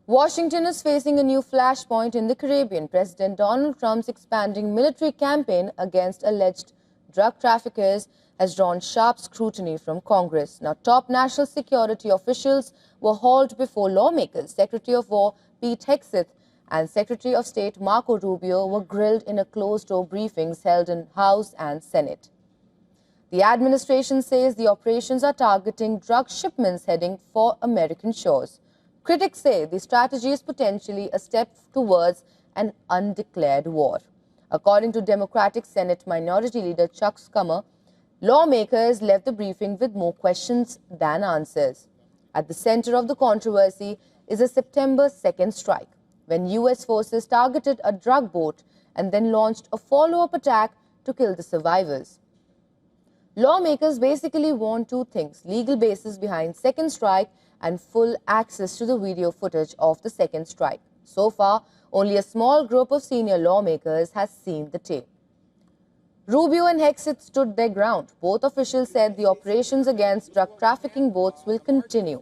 Washington is facing a new flashpoint in the Caribbean. President Donald Trump's expanding military campaign against alleged drug traffickers has drawn sharp scrutiny from Congress. Now, top national security officials were hauled before lawmakers. Secretary of War Pete Hegseth and Secretary of State Marco Rubio were grilled in a closed-door briefings held in House and Senate. The administration says the operations are targeting drug shipments heading for American shores. Critics say the strategy is potentially a step towards an undeclared war. According to Democratic Senate Minority Leader Chuck Schumer, lawmakers left the briefing with more questions than answers. At the center of the controversy is a September 2nd strike, when U.S. forces targeted a drug boat and then launched a follow-up attack to kill the survivors. Lawmakers basically want two things: legal basis behind second strike and full access to the video footage of the second strike. So far, only a small group of senior lawmakers has seen the tape. Rubio and Hegseth stood their ground. Both officials said the operations against drug trafficking boats will continue.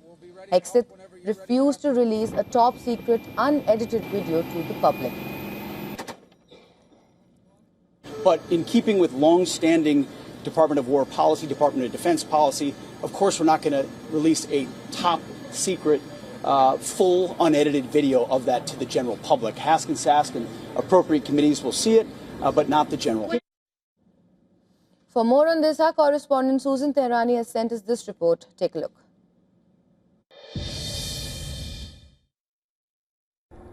Hegseth refused to release a top-secret, unedited video to the public. But in keeping with long-standing Department of War policy, Department of Defense policy, of course we're not going to release a top-secret, full, unedited video of that to the general public. Hask and appropriate committees will see it, but not the general. For more on this, our correspondent Susan Tehrani has sent us this report. Take a look.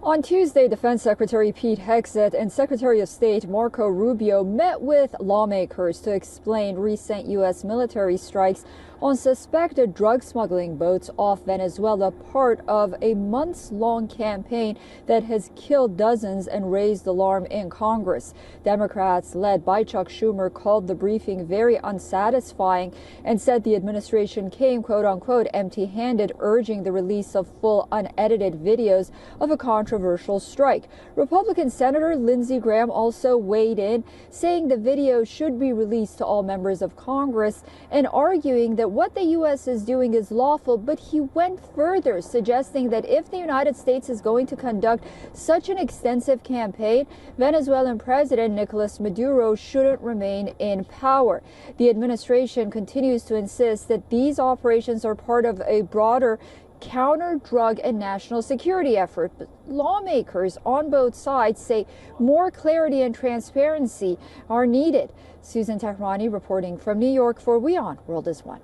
On Tuesday, Defense Secretary Pete Hegseth and Secretary of State Marco Rubio met with lawmakers to explain recent U.S. military strikes on suspected drug smuggling boats off Venezuela, part of a months-long campaign that has killed dozens and raised alarm in Congress. Democrats, led by Chuck Schumer, called the briefing very unsatisfying and said the administration came, quote-unquote, empty-handed, urging the release of full, unedited videos of a controversial strike. Republican Senator Lindsey Graham also weighed in, saying the video should be released to all members of Congress and arguing that what the U.S. is doing is lawful, but he went further, suggesting that if the United States is going to conduct such an extensive campaign, Venezuelan President Nicolas Maduro shouldn't remain in power. The administration continues to insist that these operations are part of a broader counter-drug and national security effort. But lawmakers on both sides say more clarity and transparency are needed. Susan Tehrani reporting from New York for WION World is One.